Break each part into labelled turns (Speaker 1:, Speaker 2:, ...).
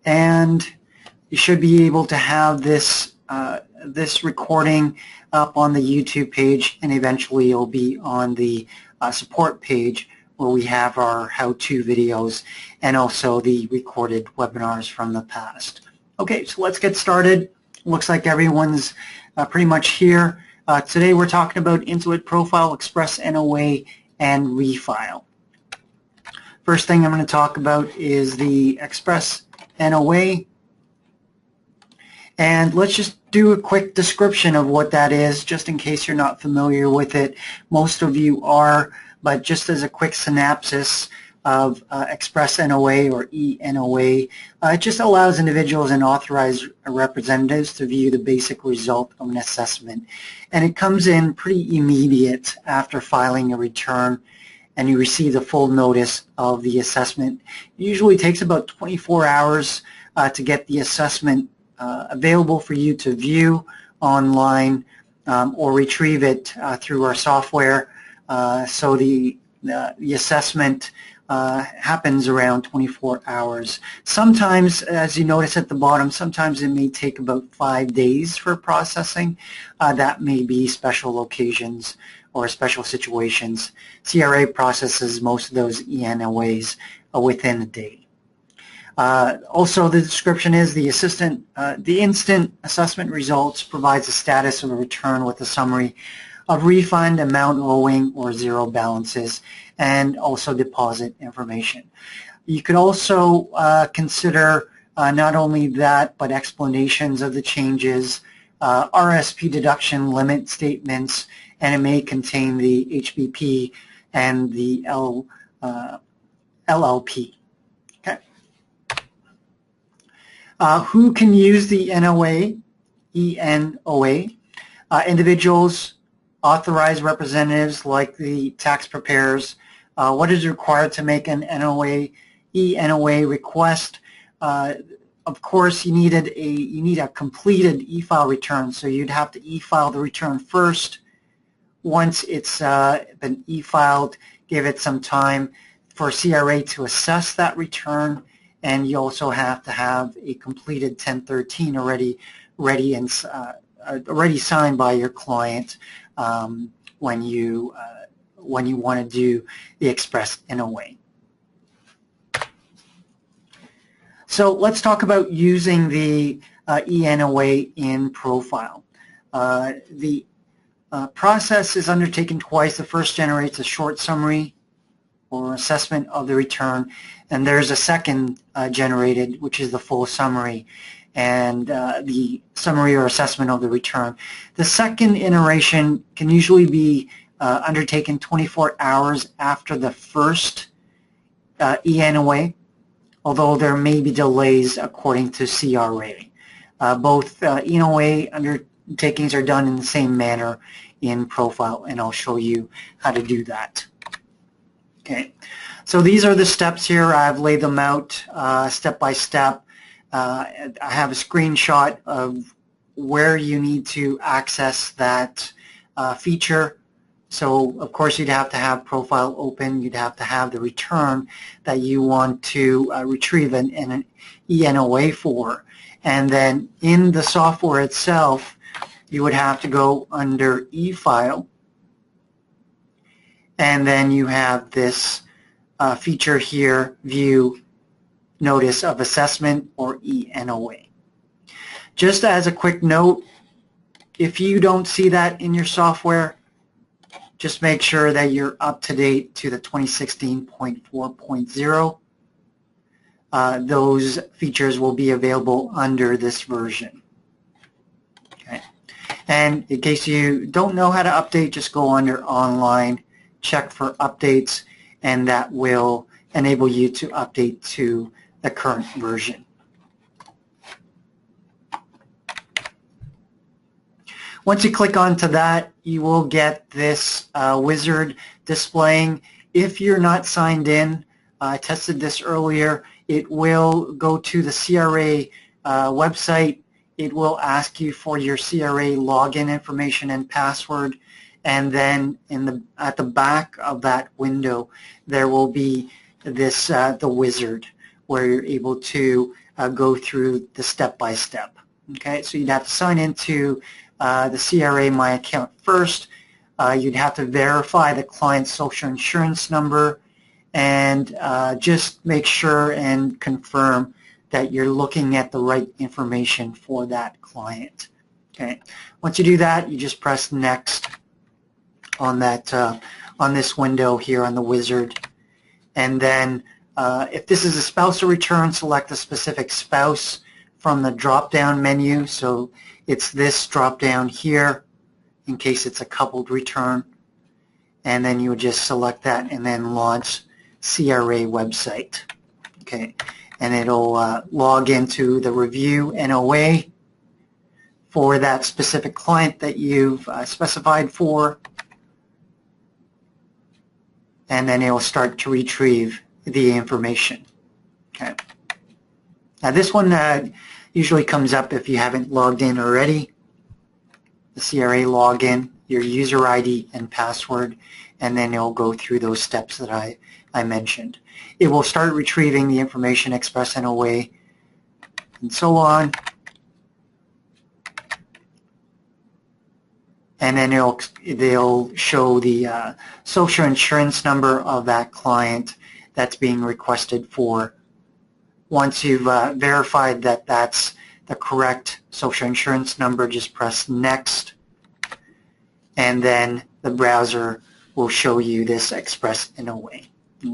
Speaker 1: and you should be able to have this this recording up on the YouTube page, and eventually it'll be on the support page where we have our how-to videos and also the recorded webinars from the past. Okay, so let's get started. Looks like everyone's pretty much here. Today we're talking about Intuit ProFile, Express NOA and ReFile. First thing I'm going to talk about is the Express NOA, and let's just do a quick description of what that is, just in case you're not familiar with it. Most of you are, but just as a quick synopsis of Express NOA or ENOA, it just allows individuals and authorized representatives to view the basic result of an assessment, and it comes in pretty immediate after filing a return, and you receive the full notice of the assessment. It usually takes about 24 hours to get the assessment available for you to view online or retrieve it through our software. So the assessment happens around 24 hours. Sometimes, as you notice at the bottom, sometimes it may take about 5 days for processing. That may be special occasions or special situations. CRA processes most of those ENOAs within a day. Also, the description is the instant assessment results provides a status of a return with a summary of refund, amount owing, or zero balances, and also deposit information. You could also consider not only that, but explanations of the changes, RSP deduction limit statements, and it may contain the HBP and the LLP. Okay. Who can use the NOA, ENOA? Individuals, authorized representatives like the tax preparers. What is required to make an NOA, ENOA request? Of course, you need a completed e-file return, so you'd have to e-file the return first. Once it's been e-filed, give it some time for CRA to assess that return, and you also have to have a completed 1013 already signed by your client when you want to do the Express NOA. So let's talk about using the ENOA in ProFile. The process is undertaken twice. The first generates a short summary or assessment of the return, and there's a second generated, which is the full summary and the summary or assessment of the return. The second iteration can usually be undertaken 24 hours after the first ENOA, although there may be delays according to CRA. Both ENOA undertakings are done in the same manner in ProFile, and I'll show you how to do that. Okay, so these are the steps here. I've laid them out step by step. I have a screenshot of where you need to access that feature. So, of course, you'd have to have ProFile open. You'd have to have the return that you want to retrieve an ENOA for. And then in the software itself, you would have to go under e-file, and then you have this feature here, view notice of assessment or ENOA. Just as a quick note, if you don't see that in your software, just make sure that you're up to date to the 2016.4.0. Those features will be available under this version. Okay. And in case you don't know how to update, just go under online, check for updates, and that will enable you to update to the current version. Once you click onto that, you will get this wizard displaying. If you're not signed in, I tested this earlier, it will go to the CRA website. It will ask you for your CRA login information and password, and then at the back of that window there will be this the wizard where you're able to go through the step-by-step. Okay, so you'd have to sign into the CRA My Account first. You'd have to verify the client's social insurance number and just make sure and confirm that you're looking at the right information for that client. Okay, once you do that, you just press next on that on this window here on the wizard, and then if this is a spousal return, select a specific spouse from the drop-down menu. So it's this drop-down here in case it's a coupled return, and then you would just select that and then launch CRA website. Okay, and it'll log into the review NOA for that specific client that you've specified for, and then it will start to retrieve the information. Okay. Now this one usually comes up if you haven't logged in already. The CRA login, your user ID and password, and then it'll go through those steps that I mentioned. It will start retrieving the information, Express NOA, and so on. And then they'll show the social insurance number of that client that's being requested for. Once you've verified that that's the correct social insurance number, just press next, and then the browser will show you this Express NOA.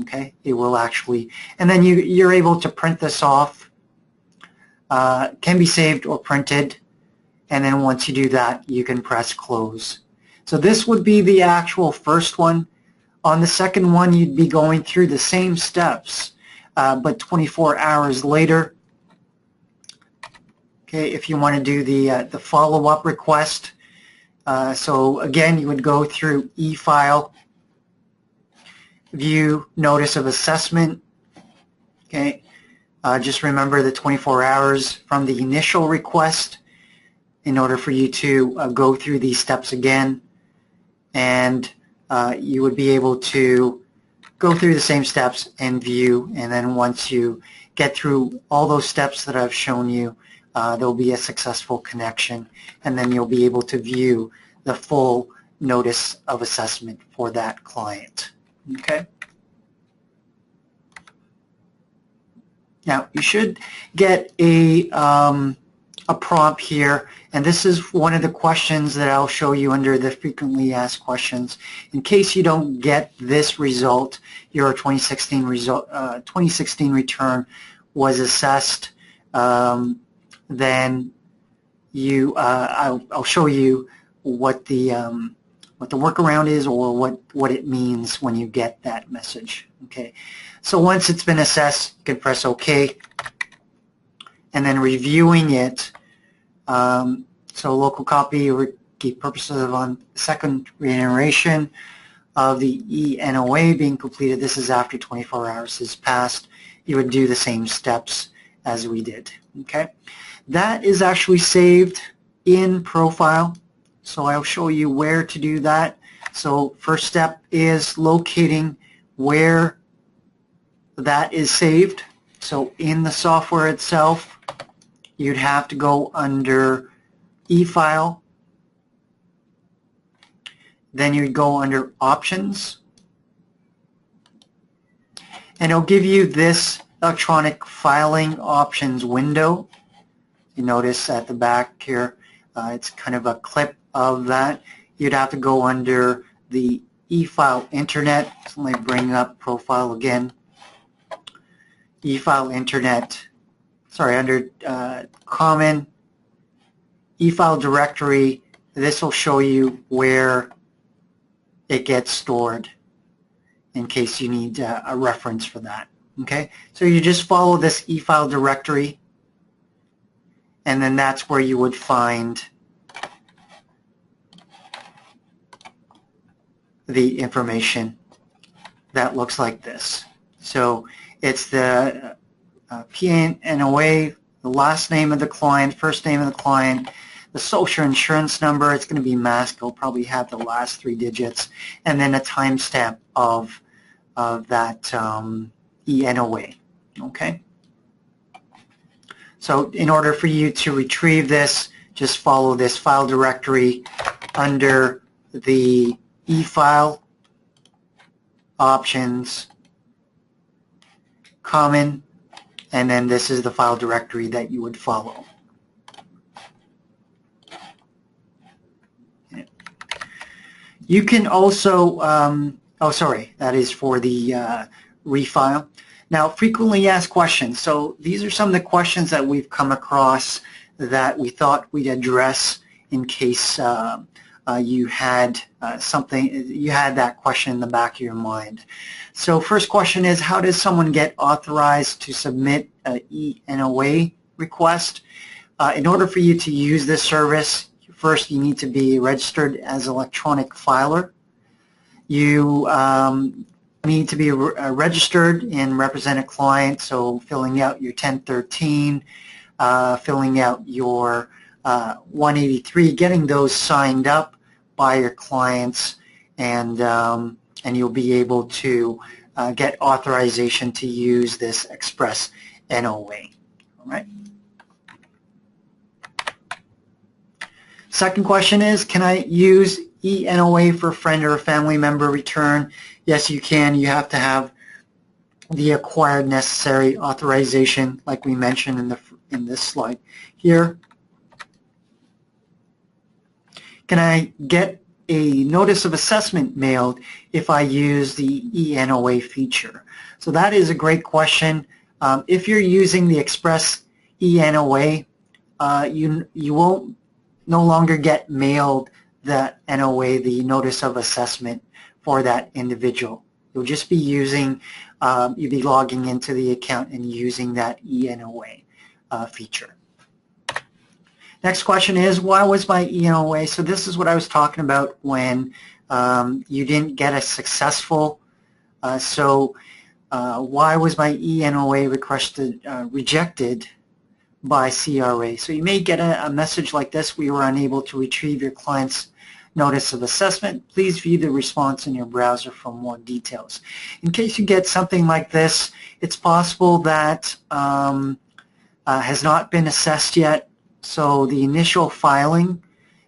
Speaker 1: Okay, it will actually, and then you're able to print this off. Can be saved or printed, and then once you do that, you can press close. So this would be the actual first one. On the second one, you'd be going through the same steps, but 24 hours later. Okay, if you want to do the follow-up request, so again, you would go through e-file, view notice of assessment. Okay, just remember the 24 hours from the initial request in order for you to go through these steps again, and you would be able to go through the same steps and view, and then once you get through all those steps that I've shown you, there'll be a successful connection, and then you'll be able to view the full notice of assessment for that client. Okay. Now you should get a prompt here, and this is one of the questions that I'll show you under the frequently asked questions. In case you don't get this result, your 2016 result, 2016 return was assessed, then you I'll show you what the workaround is, or what it means when you get that message. Okay, so once it's been assessed, you can press OK, and then reviewing it. So local copy or key purposes of on second reiteration of the ENOA being completed. This is after 24 hours has passed. You would do the same steps as we did. Okay, that is actually saved in ProFile. So I'll show you where to do that. So first step is locating where that is saved. So in the software itself, you'd have to go under e-file. Then you'd go under options. And it'll give you this electronic filing options window. You notice at the back here, it's kind of a clip of that. You'd have to go under the e-file internet. So let me bring up ProFile again. E-file internet, sorry, under common e-file directory. This will show you where it gets stored in case you need a reference for that. Okay, so you just follow this e-file directory, and then that's where you would find the information that looks like this. So it's the PNOA, the last name of the client, first name of the client, the social insurance number. It's going to be masked. It'll probably have the last 3 digits, and then a timestamp of that ENOA. Okay. So in order for you to retrieve this, just follow this file directory under the eFile, Options, Common, and then this is the file directory that you would follow. You can also, oh sorry, that is for the refile. Now, frequently asked questions. So these are some of the questions that we've come across that we thought we'd address in case you had that question in the back of your mind. So first question is, how does someone get authorized to submit an ENOA request? In order for you to use this service, first you need to be registered as an electronic filer. You need to be registered and represent a client, so filling out your 1013, filling out your 183, getting those signed up by your clients, and you'll be able to get authorization to use this Express NOA. All right. Second question is, can I use ENOA for a friend or a family member return? Yes, you can. You have to have the acquired necessary authorization, like we mentioned in this slide here. Can I get a notice of assessment mailed if I use the ENOA feature? So that is a great question. If you're using the Express ENOA, you won't no longer get mailed that NOA, the notice of assessment for that individual. You'll just be using, you'll be logging into the account and using that ENOA feature. Next question is, why was my ENOA? So this is what I was talking about when you didn't get a successful. Why was my ENOA request rejected by CRA? So you may get a message like this: we were unable to retrieve your client's notice of assessment. Please view the response in your browser for more details. In case you get something like this, it's possible that has not been assessed yet. So the initial filing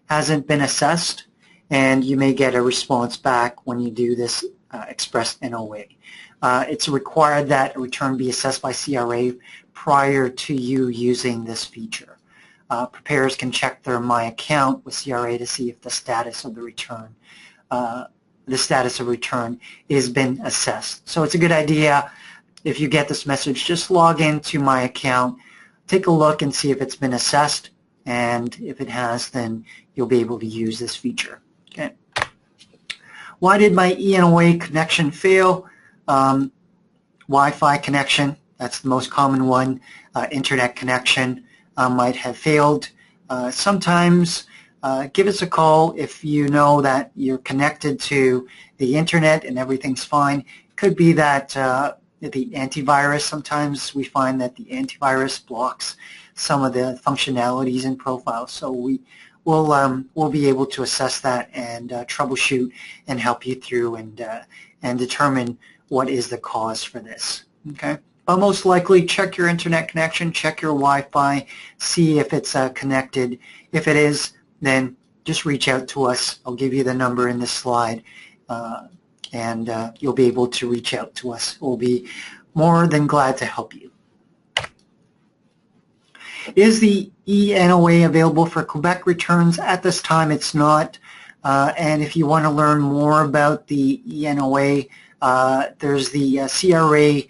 Speaker 1: hasn't been assessed, and you may get a response back when you do this Express NOA. It's required that a return be assessed by CRA prior to you using this feature. Preparers can check their My Account with CRA to see if the status of the return, has been assessed. So it's a good idea, if you get this message, just log into My Account, take a look and see if it's been assessed, and if it has, then you'll be able to use this feature. Okay. Why did my ENOA connection fail? Wi-Fi connection, that's the most common one. Internet connection might have failed. Sometimes give us a call if you know that you're connected to the internet and everything's fine. It could be that the antivirus, sometimes we find that the antivirus blocks some of the functionalities in ProFile. So we'll be able to assess that and troubleshoot and help you through and determine what is the cause for this. Okay. But most likely, check your internet connection, check your Wi-Fi, see if it's connected. If it is, then just reach out to us. I'll give you the number in this slide, and you'll be able to reach out to us. We'll be more than glad to help you. Is the ENOA available for Quebec returns? At this time, it's not. And if you want to learn more about the ENOA, there's the CRA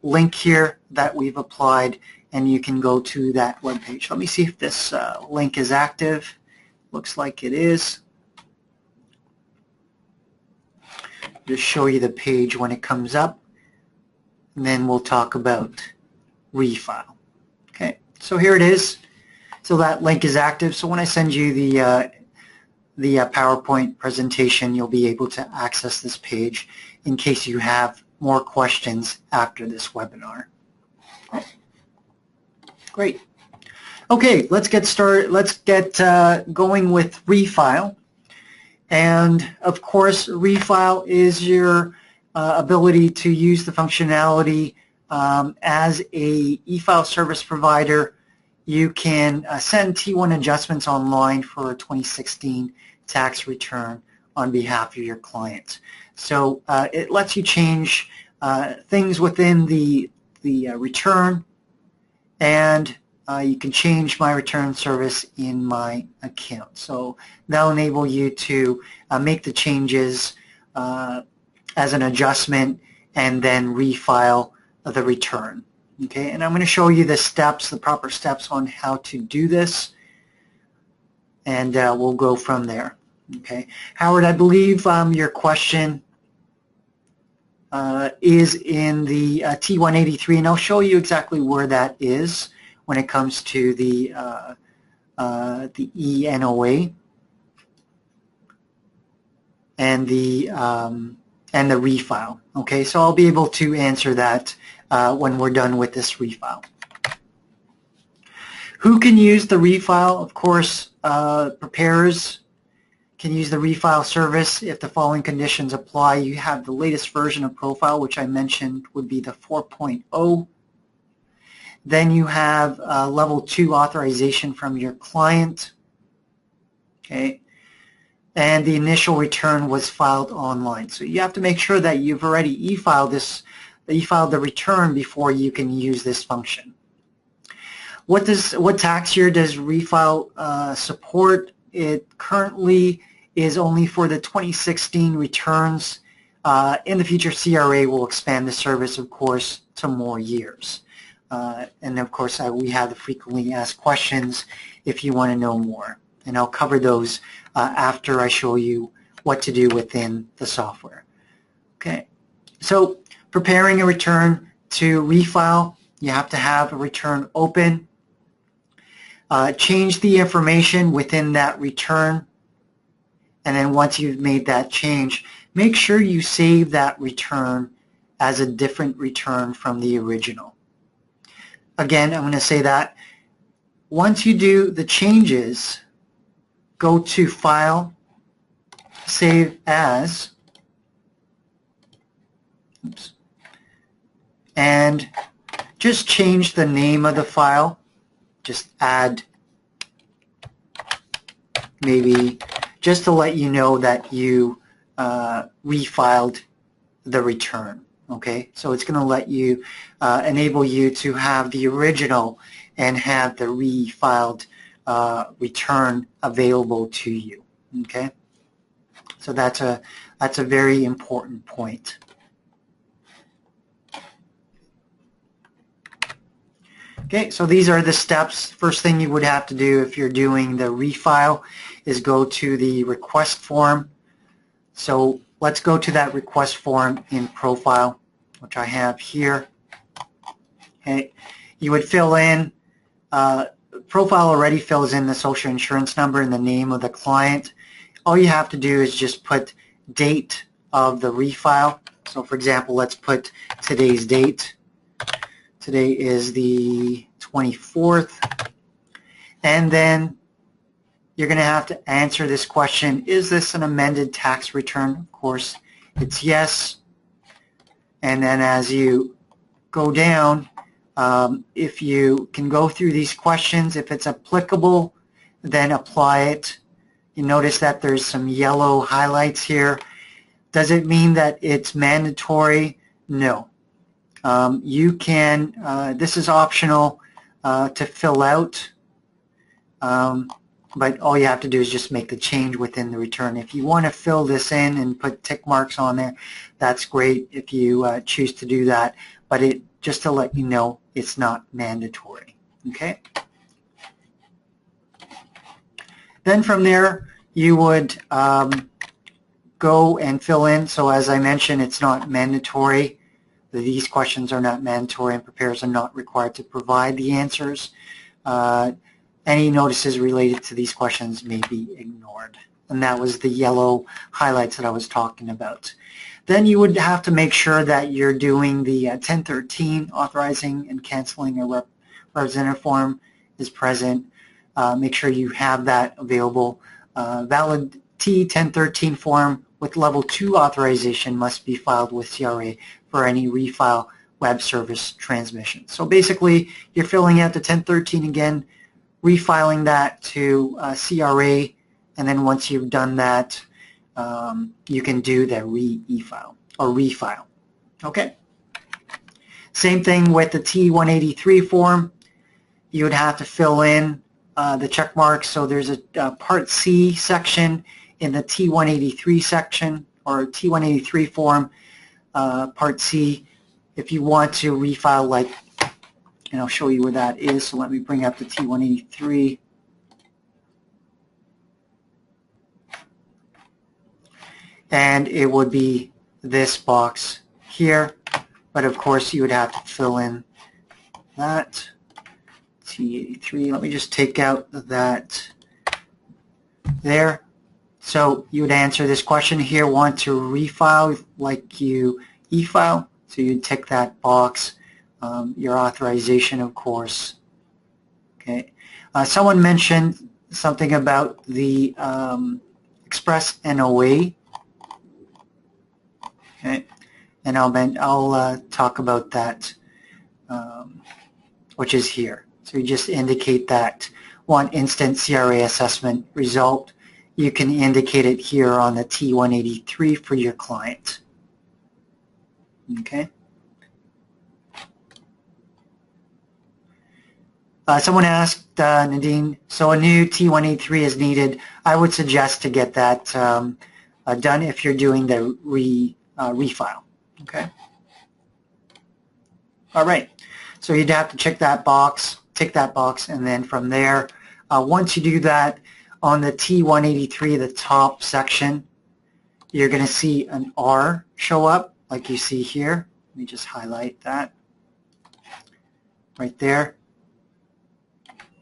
Speaker 1: link here that we've applied, and you can go to that webpage. Let me see if this link is active. Looks like it is. Just show you the page when it comes up, and then we'll talk about refile. Okay, so here it is. So that link is active. So when I send you the PowerPoint presentation, you'll be able to access this page in case you have more questions after this webinar. Great. Okay, let's get started. Let's get going with refile. And of course, refile is your ability to use the functionality as a e-file service provider, you can send T1 adjustments online for a 2016 tax return on behalf of your client. So it lets you change things within the return, and you can change my return service in my account. So that'll enable you to make the changes as an adjustment and then refile the return. Okay, and I'm going to show you the steps, the proper steps on how to do this, and we'll go from there. Okay, Howard, I believe your question is in the T183, and I'll show you exactly where that is when it comes to the ENOA and the refile. Okay, so I'll be able to answer that when we're done with this refile. Who can use the refile? Of course, preparers can use the refile service if the following conditions apply. You have the latest version of ProFile, which I mentioned would be the 4.0. Then you have level 2 authorization from your client. Okay. And the initial return was filed online. So you have to make sure that you've already e-filed the return before you can use this function. What tax year does refile support? It currently is only for the 2016 returns. In the future, CRA will expand the service, of course, to more years. And of course, we have the frequently asked questions if you want to know more. And I'll cover those after I show you what to do within the software. Okay, so preparing a return to refile, you have to have a return open. Change the information within that return, and then once you've made that change, make sure you save that return as a different return from the original. Again, I'm going to say that once you do the changes, go to File, Save As, and just change the name of the file. Just add maybe just to let you know that you refiled the return. Okay, so it's going to let you enable you to have the original and have the refiled return available to you. Okay, so that's a very important point. Okay, so these are the steps. First thing you would have to do if you're doing the refile is go to the request form. So let's go to that request form in ProFile, which I have here. Okay, you would fill in, ProFile already fills in the social insurance number and the name of the client. All you have to do is just put date of the refile. So for example, let's put today's date. Today is the 24th, and then you're going to have to answer this question: is this an amended tax return? Of course, it's yes. And then as you go down, if you can go through these questions, if it's applicable, then apply it. You notice that there's some yellow highlights here. Does it mean that it's mandatory? No. You can, this is optional to fill out, but all you have to do is just make the change within the return. If you want to fill this in and put tick marks on there, that's great if you choose to do that, but just to let you know, it's not mandatory. Okay? Then from there, you would go and fill in. So as I mentioned, it's not mandatory. These questions are not mandatory, and preparers are not required to provide the answers. Any notices related to these questions may be ignored. And that was the yellow highlights that I was talking about. Then you would have to make sure that you're doing the 1013 authorizing and canceling a representative form is present. Make sure you have that available. Valid T1013 form with level 2 authorization must be filed with CRA for any refile web service transmission. So basically, you're filling out the 1013 again, refiling that to CRA, and then once you've done that, you can do the re-e-file or refile. Okay. Same thing with the T183 form. You would have to fill in the check marks. So there's a Part C section in the T183 section or T183 form, Part C. If you want to refile, like, and I'll show you where that is. So let me bring up the T183. And it would be this box here. But of course, you would have to fill in that T83. Let me just take out that there. So you would answer this question here, want to refile like you e-file. So you'd tick that box, your authorization, of course. Okay. Someone mentioned something about the Express NOA. Okay. And I'll talk about that, which is here. So you just indicate that one instant CRA assessment result. You can indicate it here on the T183 for your client. Okay. Someone asked, Nadine, so a new T183 is needed. I would suggest to get that done if you're doing the refile. Okay. All right. So you'd have to check that box, tick that box, and then from there, once you do that, on the T183, the top section, you're going to see an R show up, like you see here. Let me just highlight that right there.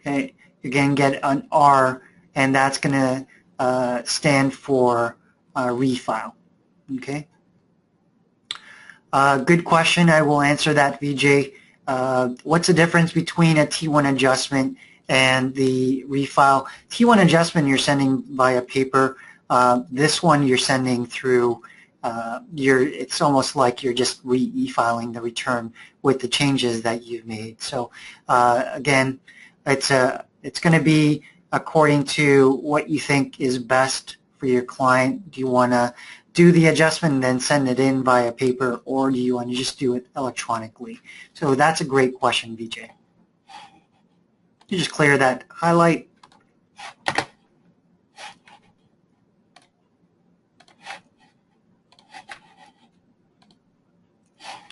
Speaker 1: Okay. You're going to get an R, and that's going to stand for refile. Okay. Good question. I will answer that, VJ. What's the difference between a T1 adjustment and the refile? T1 adjustment you're sending via paper. This one you're sending through it's almost like you're just re-e-filing the return with the changes that you've made. So again, it's going to be according to what you think is best for your client. Do you want to do the adjustment and then send it in via paper, or do you want to just do it electronically? So that's a great question, VJ. You just clear that highlight.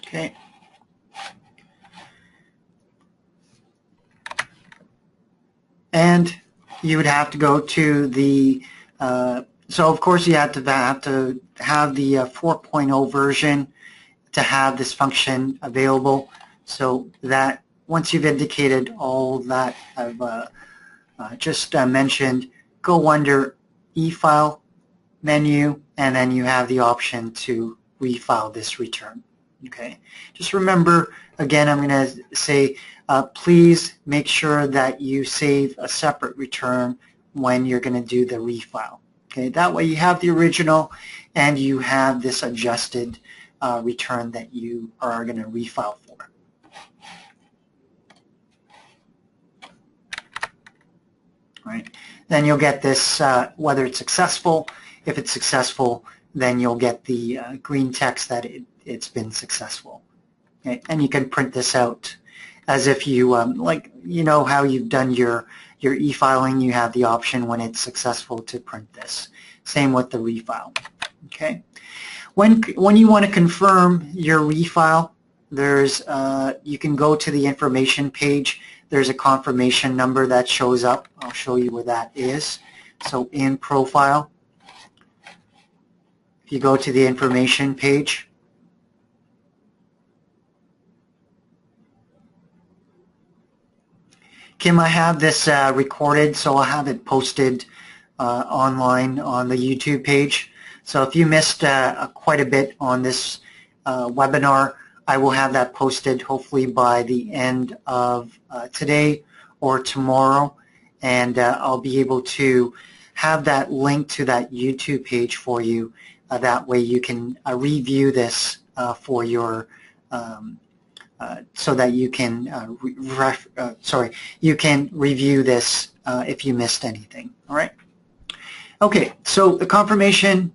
Speaker 1: Okay. And you would have to go to the so of course you have to have the 4.0 version to have this function available. So that once you've indicated all that I've just mentioned, go under e-file menu, and then you have the option to refile this return. Okay. Just remember, again, I'm going to say please make sure that you save a separate return when you're going to do the refile. Okay, that way you have the original and you have this adjusted return that you are going to refile for. All right. Then you'll get this whether it's successful. If it's successful, then you'll get the green text that it's been successful. Okay? And you can print this out as if you like, you know how you've done your e-filing, you have the option when it's successful to print this. Same with the refile. Okay. When you want to confirm your refile, there's you can go to the information page. There's a confirmation number that shows up. I'll show you where that is. So in ProFile, if you go to the information page, Kim, I have this recorded, so I'll have it posted online on the YouTube page. So if you missed quite a bit on this webinar, I will have that posted hopefully by the end of today or tomorrow, and I'll be able to have that link to that YouTube page for you. That way you can review this for your so that you can you can review this if you missed anything. All right. Okay, so the confirmation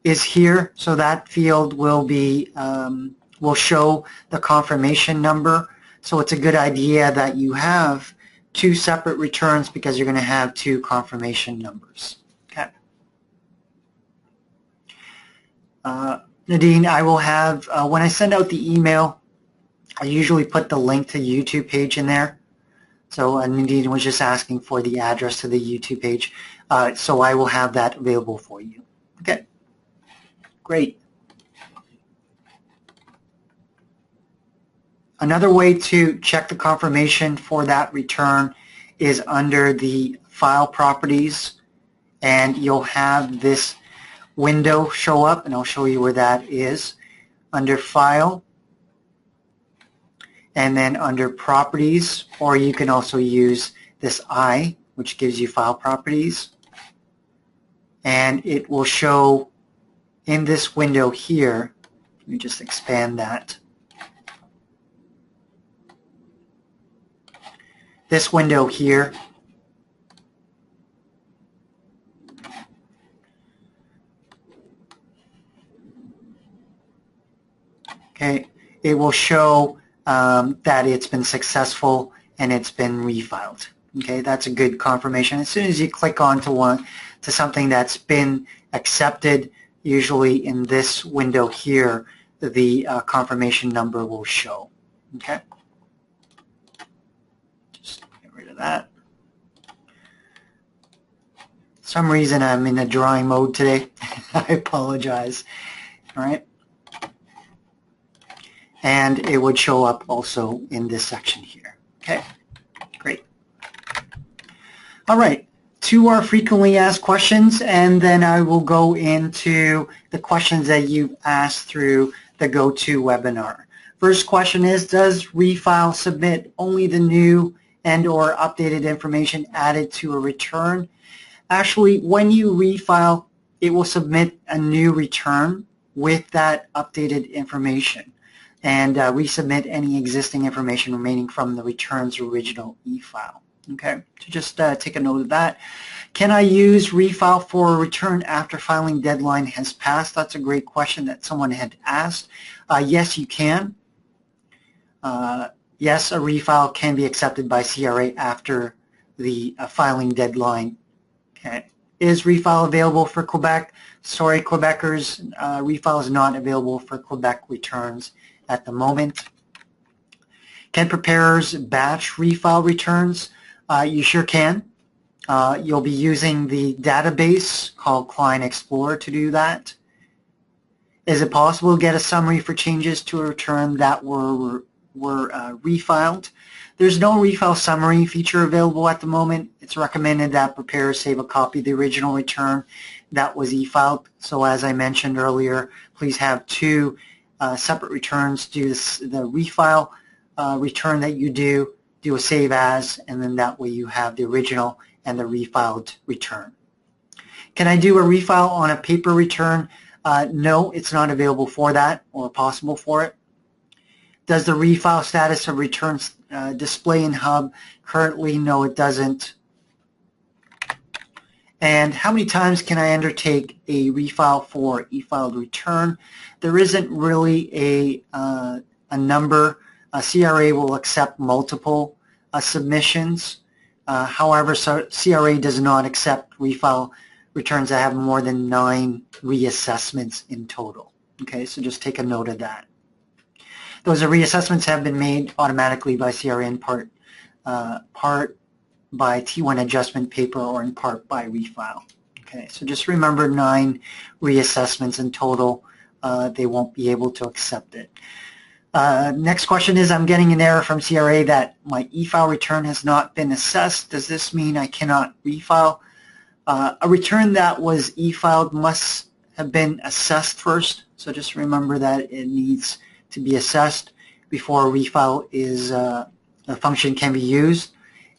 Speaker 1: is here, so that field will be will show the confirmation number. So it's a good idea that you have two separate returns because you're going to have two confirmation numbers. Okay. Nadine, I will have when I send out the email, I usually put the link to the YouTube page in there. So Nadine was just asking for the address to the YouTube page. So I will have that available for you. Okay, great. Another way to check the confirmation for that return is under the file properties, and you'll have this window show up, and I'll show you where that is. Under file, and then under properties, or you can also use this I, which gives you file properties, and it will show in this window here. Let me just expand that. This window here okay, it will show that it's been successful and it's been refiled. Okay, that's a good confirmation. As soon as you click onto something that's been accepted, usually in this window here, the confirmation number will show. Okay, just get rid of that. For some reason I'm in a drawing mode today. I apologize. All right. And it would show up also in this section here. Okay, great. All right, to our frequently asked questions, and then I will go into the questions that you've asked through the GoToWebinar. First question is, does ReFile submit only the new and or updated information added to a return? Actually, when you refile, it will submit a new return with that updated information, and resubmit any existing information remaining from the return's original e-file. Okay, so just take a note of that. Can I use ReFile for a return after filing deadline has passed? That's a great question that someone had asked. Yes, you can. Yes, a ReFile can be accepted by CRA after the filing deadline. Okay. Is ReFile available for Quebec? Sorry, Quebecers, ReFile is not available for Quebec returns at the moment. Can preparers batch ReFile returns? You sure can. You'll be using the database called Client Explorer to do that. Is it possible to get a summary for changes to a return that were refiled? There's no ReFile summary feature available at the moment. It's recommended that preparers save a copy of the original return that was e-filed. So as I mentioned earlier, please have two separate returns. Do the ReFile return that you do a save as, and then that way you have the original and the refiled return. Can I do a refile on a paper return? No, it's not available for that or possible for it. Does the refile status of returns display in Hub? Currently, no, it doesn't. And how many times can I undertake a refile for e-filed return? There isn't really a number. CRA will accept multiple submissions. However, CRA does not accept refile returns that have more than 9 reassessments in total. Okay, so just take a note of that. Those reassessments have been made automatically by CRA in part by T1 adjustment paper or in part by refile. Okay, so just remember 9 reassessments in total. They won't be able to accept it. Next question is, I'm getting an error from CRA that my e-file return has not been assessed. Does this mean I cannot refile? A return that was e-filed must have been assessed first. So just remember that it needs to be assessed before a refile is a function can be used.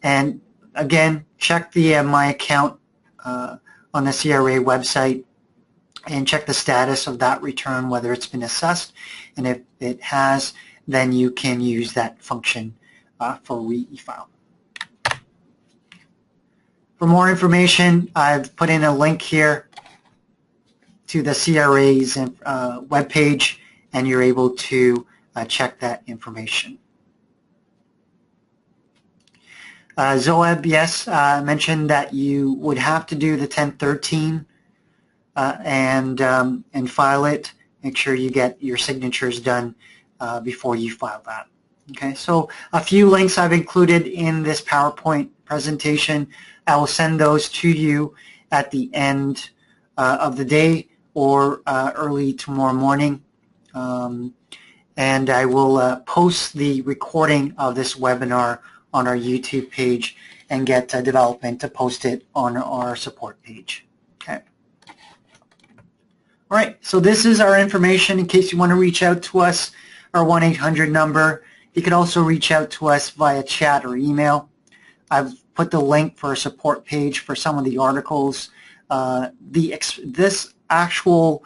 Speaker 1: And again, check the My Account on the CRA website and check the status of that return, whether it's been assessed. And if it has, then you can use that function for refile. For more information, I've put in a link here to the CRA's webpage, and you're able to check that information. Zoeb, yes, mentioned that you would have to do the 1013 and file it. Make sure you get your signatures done before you file that. Okay, so a few links I've included in this PowerPoint presentation. I will send those to you at the end of the day or early tomorrow morning. And I will post the recording of this webinar on our YouTube page and get development to post it on our support page. Okay. All right, so this is our information in case you want to reach out to us, our 1-800 number. You can also reach out to us via chat or email. I've put the link for a support page for some of the articles. This actual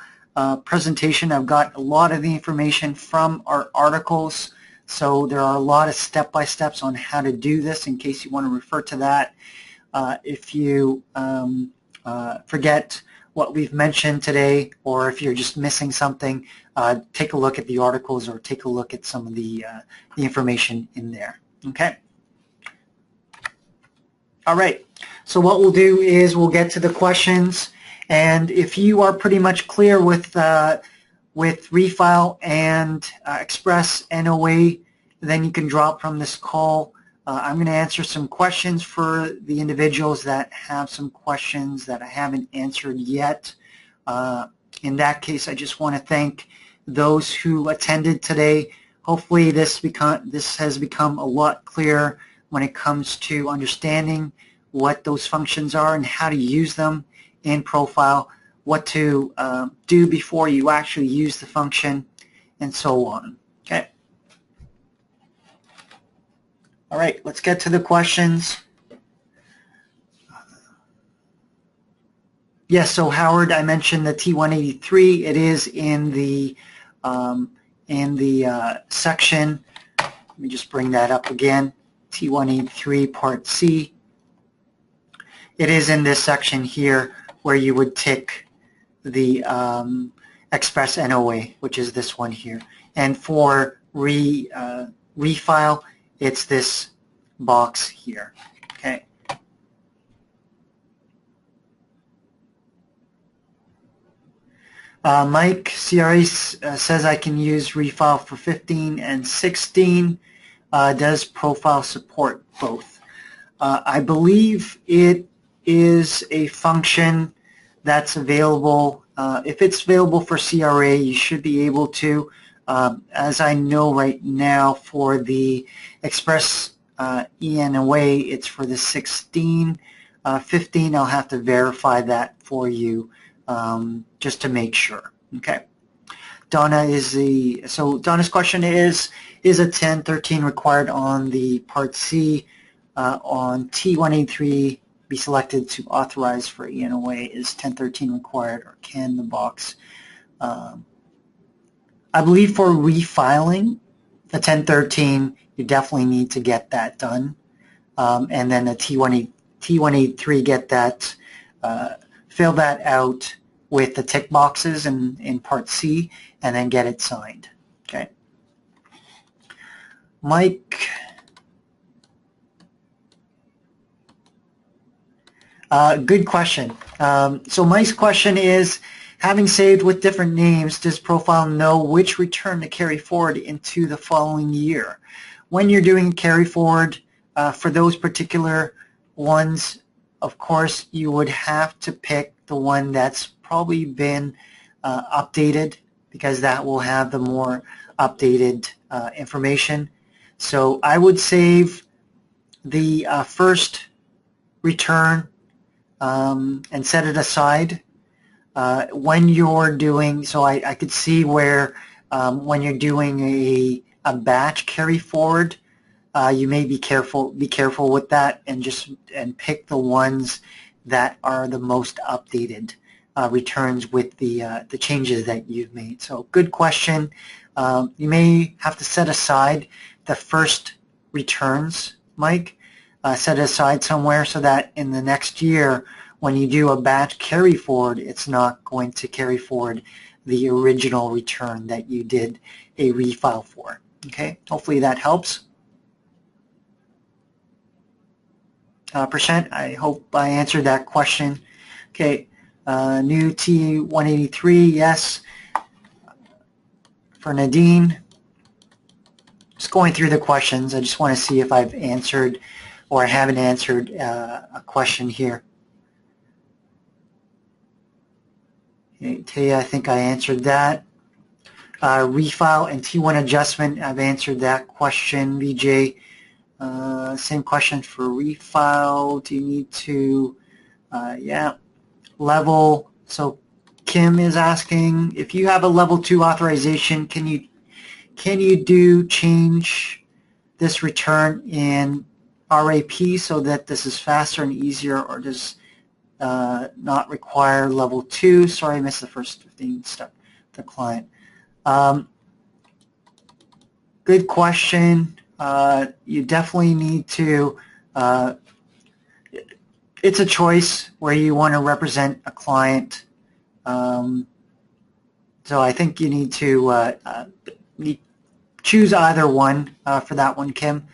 Speaker 1: presentation, I've got a lot of the information from our articles, so there are a lot of step-by-steps on how to do this in case you want to refer to that. If you forget what we've mentioned today, or if you're just missing something, take a look at the articles or take a look at some of the information in there. Okay. All right. So what we'll do is we'll get to the questions, and if you are pretty much clear with ReFile and Express NOA, then you can drop from this call. I'm going to answer some questions for the individuals that have some questions that I haven't answered yet. In that case, I just want to thank those who attended today. Hopefully this has become a lot clearer when it comes to understanding what those functions are and how to use them in ProFile, what to do before you actually use the function, and so on. Okay. All right, let's get to the questions. Yes, so Howard, I mentioned the T183. It is in the section. Let me just bring that up again. T183 Part C. It is in this section here where you would tick the Express NOA, which is this one here. And for ReFile, it's this box here. Okay. Mike CRA says I can use ReFile for 15 and 16. Does ProFile support both? I believe it is a function that's available. If it's available for CRA, you should be able to. As I know right now, for the Express NOA, it's for the 16. 15, I'll have to verify that for you just to make sure. Okay. Donna Donna's question is a 1013 required on the Part C on T183 be selected to authorize for ENOA? Is 1013 required, or can the box? I believe for refiling the 1013, you definitely need to get that done, and then the T183 get that, fill that out with the tick boxes in Part C, and then get it signed. Okay. Mike. Good question. So Mike's question is, having saved with different names, does ProFile know which return to carry forward into the following year? When you're doing carry forward for those particular ones, of course, you would have to pick the one that's probably been updated, because that will have the more updated information. So I would save the first return and set it aside. When you're doing, so I could see where when you're doing a batch carry forward, you may be careful with that, and pick the ones that are the most updated returns with the changes that you've made. So good question. You may have to set aside the first returns, Mike, set it aside somewhere so that in the next year when you do a batch carry forward, it's not going to carry forward the original return that you did a refile for. Okay, hopefully that helps. Percent, I hope I answered that question. Okay, new T183, yes. For Nadine, just going through the questions, I just want to see if I've answered or I haven't answered a question here. Okay, Taya, I think I answered that. Refile and T1 adjustment, I've answered that question. VJ, same question for refile. Do you need to, yeah, level. So Kim is asking, if you have a level 2 authorization, can you change this return in RAP so that this is faster and easier, or does not require level 2? Sorry, I missed the first 15 step, the client. Good question. You definitely need to, it's a choice where you want to represent a client. So I think you need to choose either one for that one, Kim.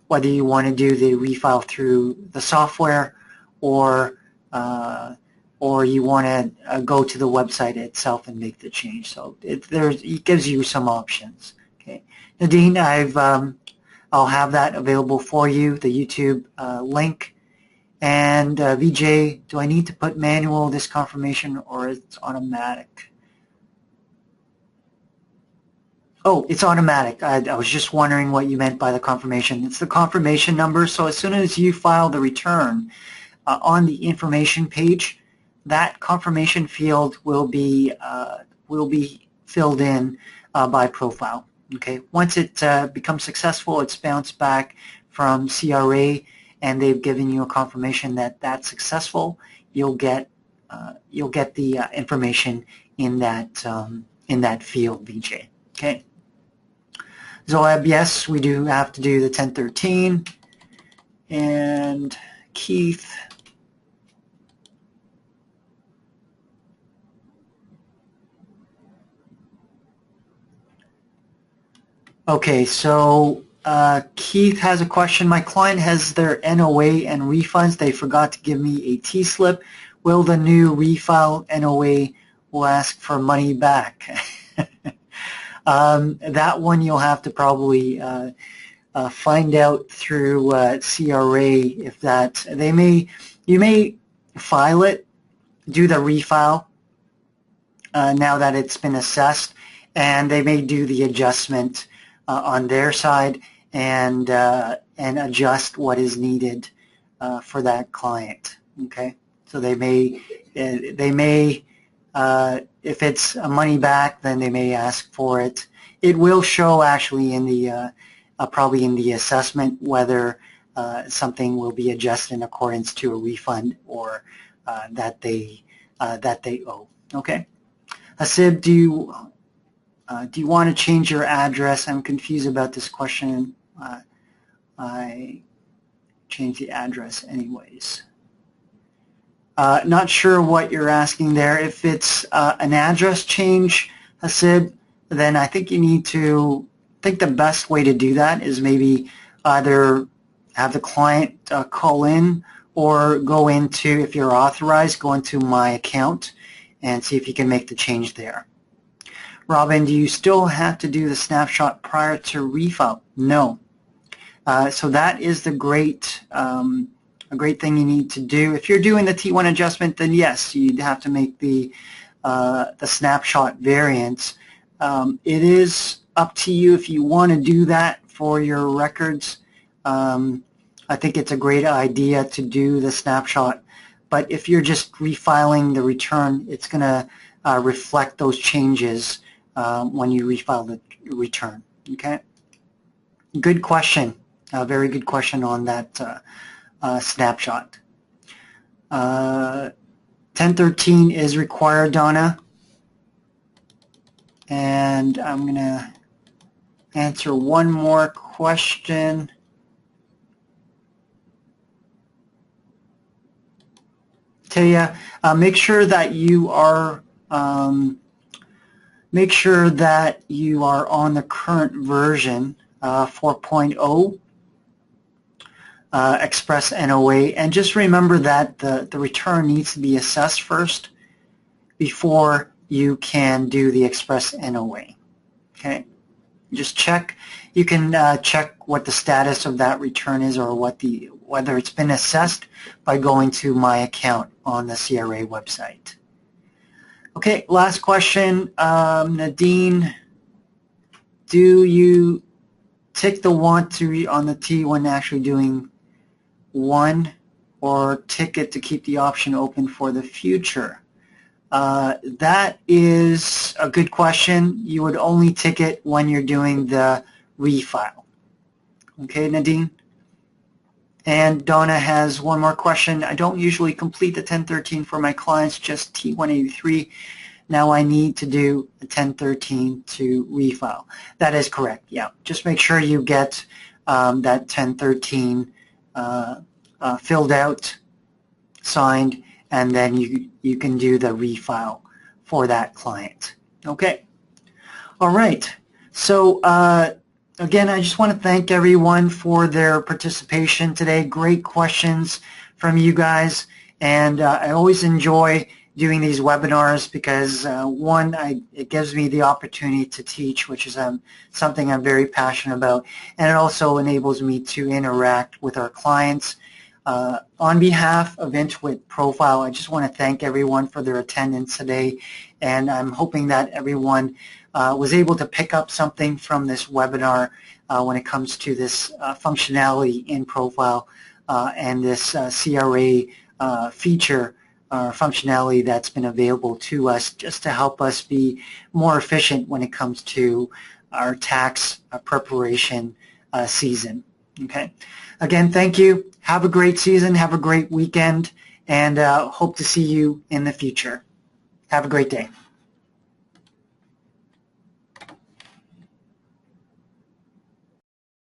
Speaker 1: Whether you want to do the refile through the software or you want to go to the website itself and make the change. So it gives you some options. Okay, Nadine, I'll have that available for you, the YouTube link. And VJ, do I need to put manual this confirmation or it's automatic? Oh, it's automatic. I was just wondering what you meant by the confirmation. It's the confirmation number. So as soon as you file the return on the information page, that confirmation field will be filled in by ProFile. Okay. Once it becomes successful, it's bounced back from CRA, and they've given you a confirmation that that's successful. You'll get the information in that field, VJ. Okay. Zoeb, yes, we do have to do the 1013. And Keith. Okay, so Keith has a question. My client has their NOA and refunds. They forgot to give me a T-slip. Will the new refile NOA will ask for money back? That one you'll have to probably find out through CRA if that you may file it, do the refile now that it's been assessed, and they may do the adjustment on their side and adjust what is needed for that client. Okay, so they may if it's a money back, then they may ask for it. It will show actually in the probably in the assessment whether something will be adjusted in accordance to a refund or that they owe. Okay, Hasib, do you want to change your address? I'm confused about this question. I changed the address anyways. Not sure what you're asking there. If it's an address change, Hasib, then I think you need to think the best way to do that is maybe either have the client call in or go into, if you're authorized, go into my account and see if you can make the change there. Robin, do you still have to do the snapshot prior to refile? No. So that is the a great thing you need to do. If you're doing the T1 adjustment, then yes, you'd have to make the snapshot variants. It is up to you if you want to do that for your records. I think it's a great idea to do the snapshot, but if you're just refiling the return, it's going to reflect those changes when you refile the return. Okay. Good question. Very good question on that snapshot. 1013 is required, Donna. And I'm going to answer one more question. Taya, make sure that you are on the current version 4.0 Express NOA, and just remember that the return needs to be assessed first before you can do the Express NOA. Okay, just check. You can check what the status of that return is, or whether it's been assessed by going to My Account on the CRA website. Okay, last question. Nadine, do you tick the want to on the T when actually doing one, or tick it to keep the option open for the future? That is a good question. You would only tick it when you're doing the refile. Okay, Nadine? And Donna has one more question. I don't usually complete the 1013 for my clients, just T183. Now I need to do a 1013 to refile. That is correct, yeah. Just make sure you get that 1013 filled out, signed, and then you can do the refile for that client. Okay. All right. So again, I just want to thank everyone for their participation today. Great questions from you guys, and I always enjoy doing these webinars because one, it gives me the opportunity to teach, which is something I'm very passionate about, and it also enables me to interact with our clients. On behalf of Intuit ProFile, I just want to thank everyone for their attendance today, and I'm hoping that everyone was able to pick up something from this webinar when it comes to this functionality in ProFile and this CRA feature functionality that's been available to us just to help us be more efficient when it comes to our tax preparation season. Okay. Again, thank you. Have a great season. Have a great weekend, and hope to see you in the future. Have a great day.